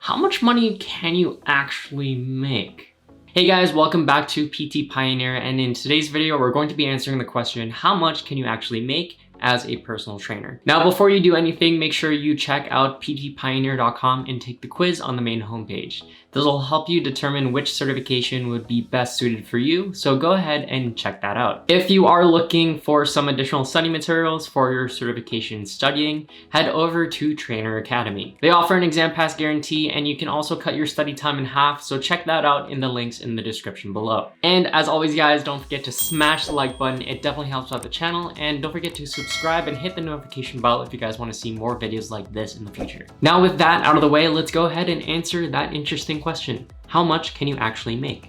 how much money can you actually make? Hey guys, welcome back to PTPioneer, and in today's video, we're going to be answering the question, how much can you actually make as a personal trainer? Now, before you do anything, make sure you check out PTPioneer.com and take the quiz on the main homepage. This will help you determine which certification would be best suited for you, so go ahead and check that out. If you are looking for some additional study materials for your certification studying, head over to Trainer Academy. They offer an exam pass guarantee, and you can also cut your study time in half, so check that out in the links in the description below. And as always guys, don't forget to smash the like button. It definitely helps out the channel, and don't forget to subscribe and hit the notification bell if you guys want to see more videos like this in the future. Now with that out of the way, let's go ahead and answer that interesting question. How much can you actually make?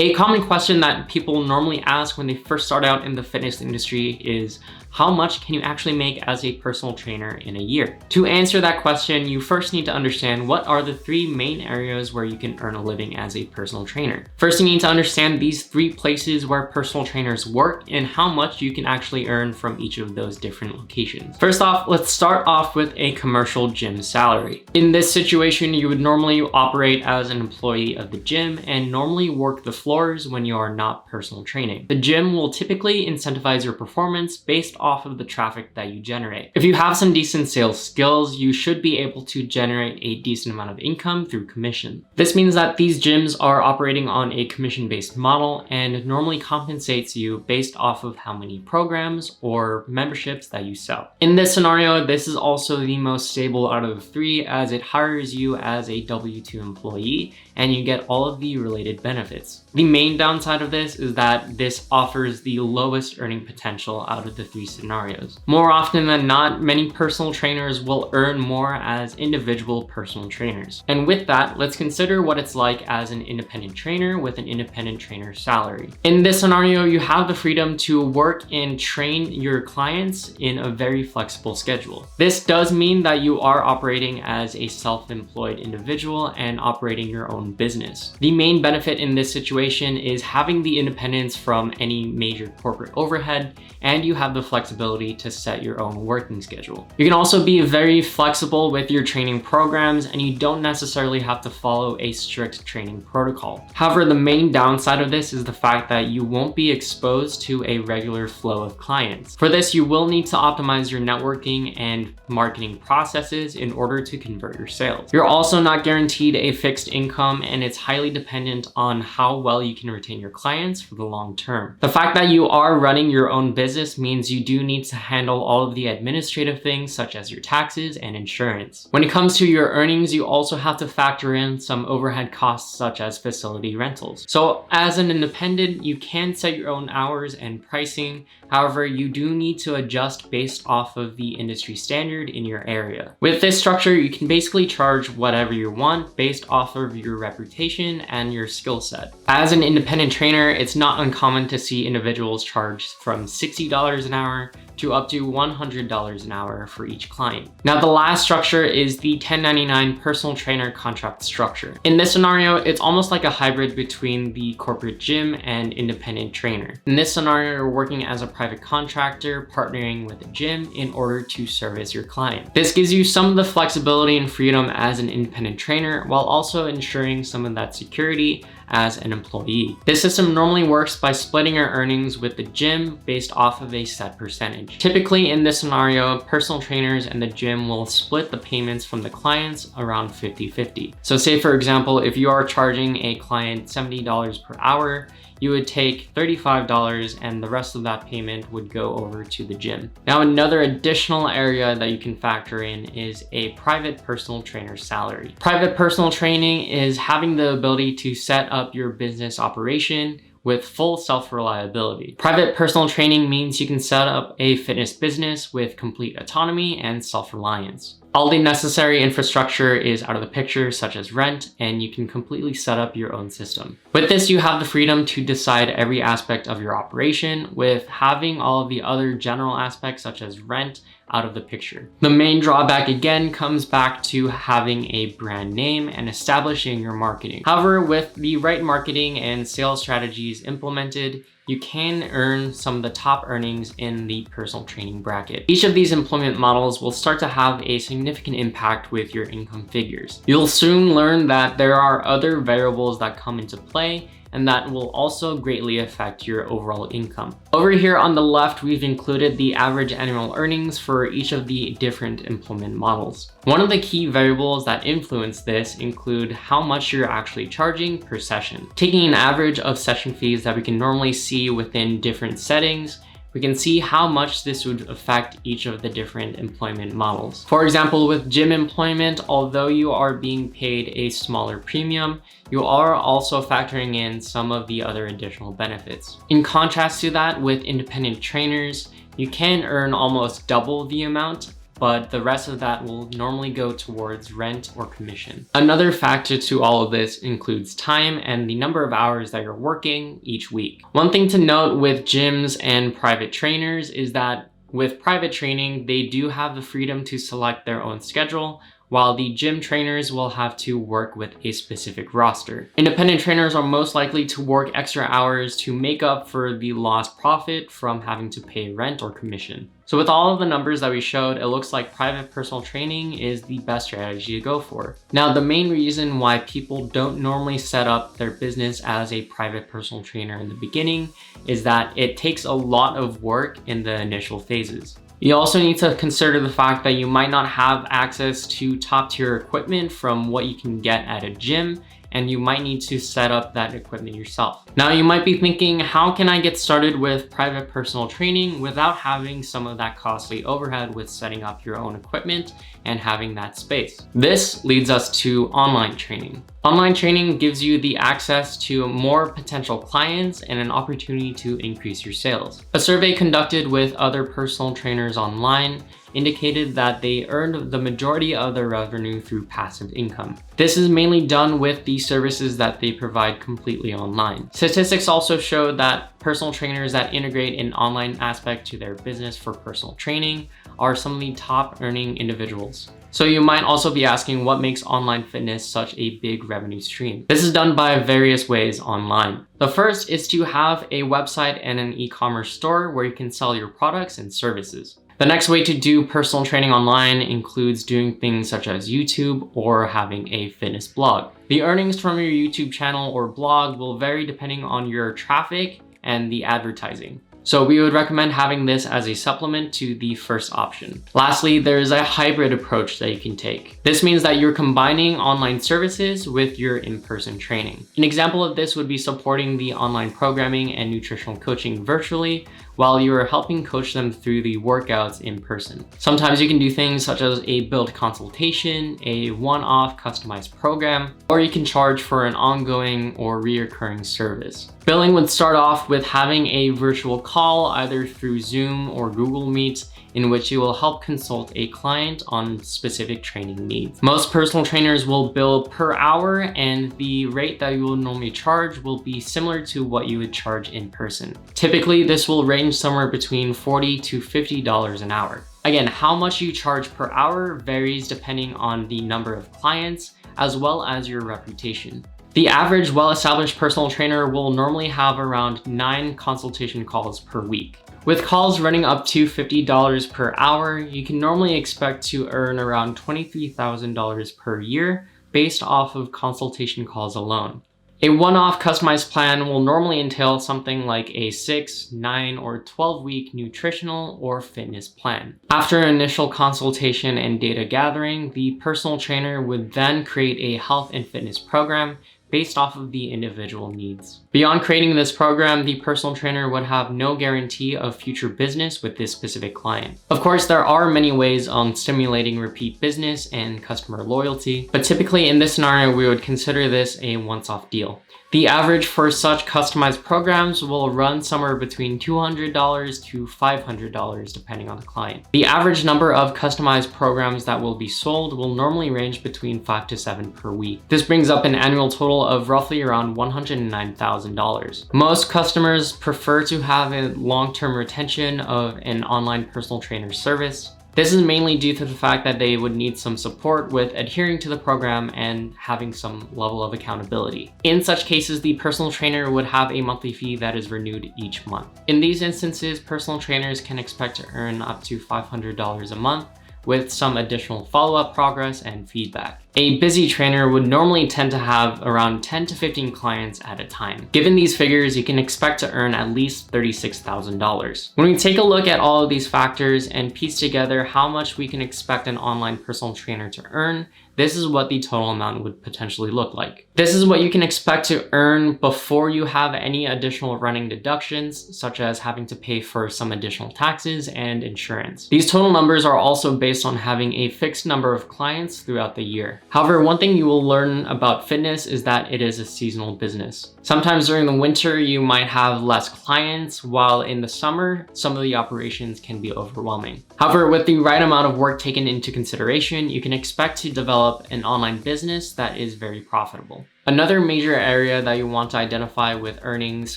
A common question that people normally ask when they first start out in the fitness industry is, how much can you actually make as a personal trainer in a year? To answer that question, you first need to understand what are the three main areas where you can earn a living as a personal trainer. First, you need to understand these three places where personal trainers work and how much you can actually earn from each of those different locations. First off, let's start off with a commercial gym salary. In this situation, you would normally operate as an employee of the gym and normally work the floors when you are not personal training. The gym will typically incentivize your performance based off of the traffic that you generate. If you have some decent sales skills, you should be able to generate a decent amount of income through commission. This means that these gyms are operating on a commission-based model and normally compensates you based off of how many programs or memberships that you sell. In this scenario, this is also the most stable out of the three, as it hires you as a W-2 employee and you get all of the related benefits. The main downside of this is that this offers the lowest earning potential out of the three scenarios. More often than not, many personal trainers will earn more as individual personal trainers. And with that, let's consider what it's like as an independent trainer with an independent trainer salary. In this scenario, you have the freedom to work and train your clients in a very flexible schedule. This does mean that you are operating as a self-employed individual and operating your own business. The main benefit in this situation is having the independence from any major corporate overhead, and you have the flexibility to set your own working schedule. You can also be very flexible with your training programs, and you don't necessarily have to follow a strict training protocol. However, the main downside of this is the fact that you won't be exposed to a regular flow of clients. For this, you will need to optimize your networking and marketing processes in order to convert your sales. You're also not guaranteed a fixed income, and it's highly dependent on how well you can retain your clients for the long term. The fact that you are running your own business means you do need to handle all of the administrative things such as your taxes and insurance. When it comes to your earnings, you also have to factor in some overhead costs such as facility rentals. So as an independent, you can set your own hours and pricing. However, you do need to adjust based off of the industry standard in your area. With this structure, you can basically charge whatever you want based off of your reputation and your skill set. As an independent trainer, it's not uncommon to see individuals charge from $60 an hour to up to $100 an hour for each client. Now, the last structure is the 1099 personal trainer contract structure. In this scenario, it's almost like a hybrid between the corporate gym and independent trainer. In this scenario, you're working as a private contractor, partnering with a gym in order to service your client. This gives you some of the flexibility and freedom as an independent trainer, while also ensuring some of that security as an employee. This system normally works by splitting your earnings with the gym based off of a set percentage. Typically in this scenario, personal trainers and the gym will split the payments from the clients around 50-50. So say for example, if you are charging a client $70 per hour, you would take $35 and the rest of that payment would go over to the gym. Now, another additional area that you can factor in is a private personal trainer salary. Private personal training is having the ability to set up your business operation with full self-reliability. Private personal training means you can set up a fitness business with complete autonomy and self-reliance. All the necessary infrastructure is out of the picture, such as rent, and you can completely set up your own system. With this, you have the freedom to decide every aspect of your operation, with having all of the other general aspects such as rent out of the picture. The main drawback again comes back to having a brand name and establishing your marketing. However, with the right marketing and sales strategies implemented, you can earn some of the top earnings in the personal training bracket. Each of these employment models will start to have a significant impact with your income figures. You'll soon learn that there are other variables that come into play, and that will also greatly affect your overall income. Over here on the left, we've included the average annual earnings for each of the different employment models. One of the key variables that influence this include how much you're actually charging per session. Taking an average of session fees that we can normally see within different settings, we can see how much this would affect each of the different employment models. For example, with gym employment, although you are being paid a smaller premium, you are also factoring in some of the other additional benefits. In contrast to that, with independent trainers, you can earn almost double the amount, but the rest of that will normally go towards rent or commission. Another factor to all of this includes time and the number of hours that you're working each week. One thing to note with gyms and private trainers is that with private training, they do have the freedom to select their own schedule, while the gym trainers will have to work with a specific roster. Independent trainers are most likely to work extra hours to make up for the lost profit from having to pay rent or commission. So with all of the numbers that we showed, it looks like private personal training is the best strategy to go for. Now, the main reason why people don't normally set up their business as a private personal trainer in the beginning is that it takes a lot of work in the initial phases. You also need to consider the fact that you might not have access to top-tier equipment from what you can get at a gym, and you might need to set up that equipment yourself. Now, you might be thinking, how can I get started with private personal training without having some of that costly overhead with setting up your own equipment and having that space? This leads us to online training. Online training gives you the access to more potential clients and an opportunity to increase your sales. A survey conducted with other personal trainers online indicated that they earned the majority of their revenue through passive income. This is mainly done with the services that they provide completely online. Statistics also show that personal trainers that integrate an online aspect to their business for personal training are some of the top earning individuals. So you might also be asking, what makes online fitness such a big revenue stream? This is done by various ways online. The first is to have a website and an e-commerce store where you can sell your products and services. The next way to do personal training online includes doing things such as YouTube or having a fitness blog. The earnings from your YouTube channel or blog will vary depending on your traffic and the advertising. So we would recommend having this as a supplement to the first option. Lastly, there is a hybrid approach that you can take. This means that you're combining online services with your in-person training. An example of this would be supporting the online programming and nutritional coaching virtually, while you are helping coach them through the workouts in person. Sometimes you can do things such as a build consultation, a one-off customized program, or you can charge for an ongoing or reoccurring service. Billing would start off with having a virtual call either through Zoom or Google Meet, in which you will help consult a client on specific training needs. Most personal trainers will bill per hour, and the rate that you will normally charge will be similar to what you would charge in person. Typically, this will range somewhere between $40 to $50 an hour. Again, how much you charge per hour varies depending on the number of clients as well as your reputation. The average well-established personal trainer will normally have around 9 consultation calls per week. With calls running up to $50 per hour, you can normally expect to earn around $23,000 per year based off of consultation calls alone. A one-off customized plan will normally entail something like a 6, 9, or 12-week nutritional or fitness plan. After an initial consultation and data gathering, the personal trainer would then create a health and fitness program based off of the individual needs. Beyond creating this program, the personal trainer would have no guarantee of future business with this specific client. Of course, there are many ways on stimulating repeat business and customer loyalty, but typically in this scenario, we would consider this a once-off deal. The average for such customized programs will run somewhere between $200 to $500 depending on the client. The average number of customized programs that will be sold will normally range between 5 to 7 per week. This brings up an annual total of roughly around $109,000. Most customers prefer to have a long-term retention of an online personal trainer service. This is mainly due to the fact that they would need some support with adhering to the program and having some level of accountability. In such cases, the personal trainer would have a monthly fee that is renewed each month. In these instances, personal trainers can expect to earn up to $500 a month, with some additional follow-up progress and feedback. A busy trainer would normally tend to have around 10 to 15 clients at a time. Given these figures, you can expect to earn at least $36,000. When we take a look at all of these factors and piece together how much we can expect an online personal trainer to earn, this is what the total amount would potentially look like. This is what you can expect to earn before you have any additional running deductions, such as having to pay for some additional taxes and insurance. These total numbers are also based on having a fixed number of clients throughout the year. However, one thing you will learn about fitness is that it is a seasonal business. Sometimes during the winter, you might have less clients, while in the summer, some of the operations can be overwhelming. However, with the right amount of work taken into consideration, you can expect to develop an online business that is very profitable. Another major area that you want to identify with earnings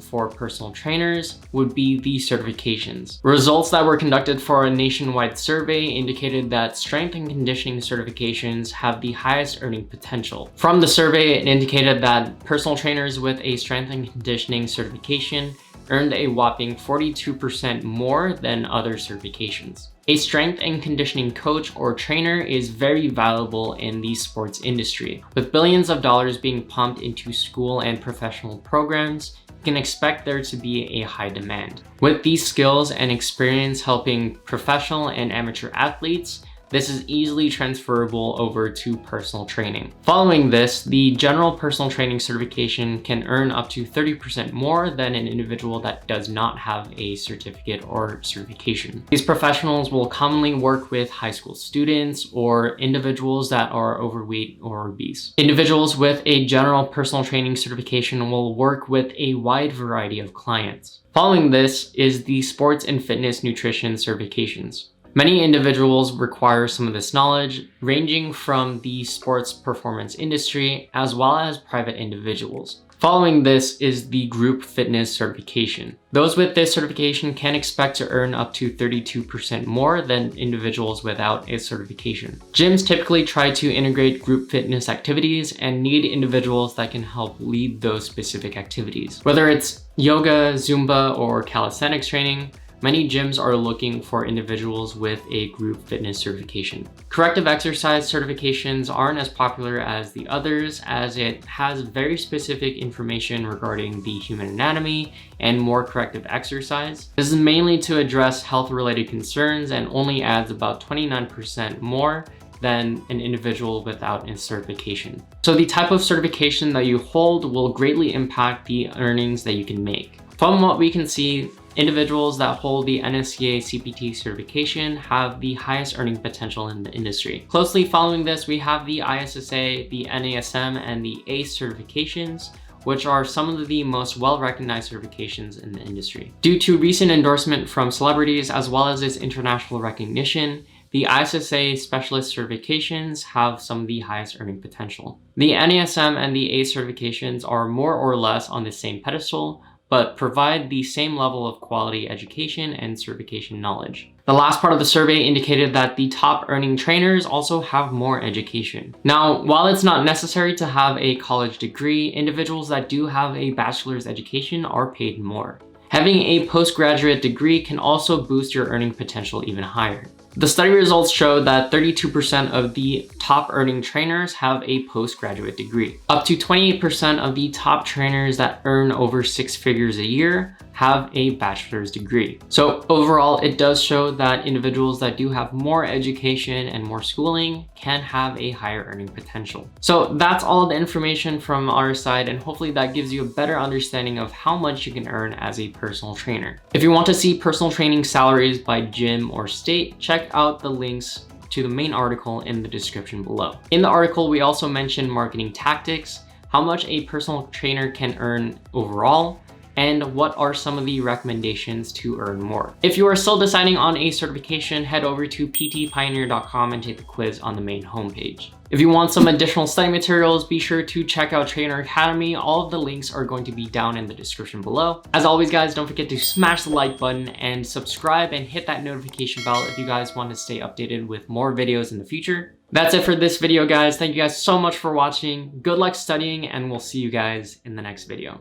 for personal trainers would be the certifications. Results that were conducted for a nationwide survey indicated that strength and conditioning certifications have the highest earning potential. From the survey, it indicated that personal trainers with a strength and conditioning certification earned a whopping 42% more than other certifications. A strength and conditioning coach or trainer is very valuable in the sports industry. With billions of dollars being pumped into school and professional programs, you can expect there to be a high demand. With these skills and experience helping professional and amateur athletes, this is easily transferable over to personal training. Following this, the general personal training certification can earn up to 30% more than an individual that does not have a certificate or certification. These professionals will commonly work with high school students or individuals that are overweight or obese. Individuals with a general personal training certification will work with a wide variety of clients. Following this is the sports and fitness nutrition certifications. Many individuals require some of this knowledge, ranging from the sports performance industry as well as private individuals. Following this is the group fitness certification. Those with this certification can expect to earn up to 32% more than individuals without a certification. Gyms typically try to integrate group fitness activities and need individuals that can help lead those specific activities. Whether it's yoga, Zumba, or calisthenics training, many gyms are looking for individuals with a group fitness certification. Corrective exercise certifications aren't as popular as the others, as it has very specific information regarding the human anatomy and more corrective exercise. This is mainly to address health-related concerns and only adds about 29% more than an individual without a certification. So the type of certification that you hold will greatly impact the earnings that you can make. From what we can see, individuals that hold the NSCA CPT certification have the highest earning potential in the industry. Closely following this, we have the ISSA, the NASM, and the ACE certifications, which are some of the most well-recognized certifications in the industry. Due to recent endorsement from celebrities as well as its international recognition, the ISSA specialist certifications have some of the highest earning potential. The NASM and the ACE certifications are more or less on the same pedestal, but provide the same level of quality education and certification knowledge. The last part of the survey indicated that the top earning trainers also have more education. Now, while it's not necessary to have a college degree, individuals that do have a bachelor's education are paid more. Having a postgraduate degree can also boost your earning potential even higher. The study results show that 32% of the top earning trainers have a postgraduate degree. Up to 28% of the top trainers that earn over 6 figures a year have a bachelor's degree. So overall, it does show that individuals that do have more education and more schooling can have a higher earning potential. So that's all the information from our side, and hopefully that gives you a better understanding of how much you can earn as a personal trainer. If you want to see personal training salaries by gym or state, check out the links to the main article in the description below. In the article, we also mentioned marketing tactics, how much a personal trainer can earn overall, and what are some of the recommendations to earn more. If you are still deciding on a certification, head over to PTPioneer.com and take the quiz on the main homepage. If you want some additional study materials, be sure to check out Trainer Academy. All of the links are going to be down in the description below. As always, guys, don't forget to smash the like button and subscribe and hit that notification bell if you guys want to stay updated with more videos in the future. That's it for this video, guys. Thank you guys so much for watching. Good luck studying, and we'll see you guys in the next video.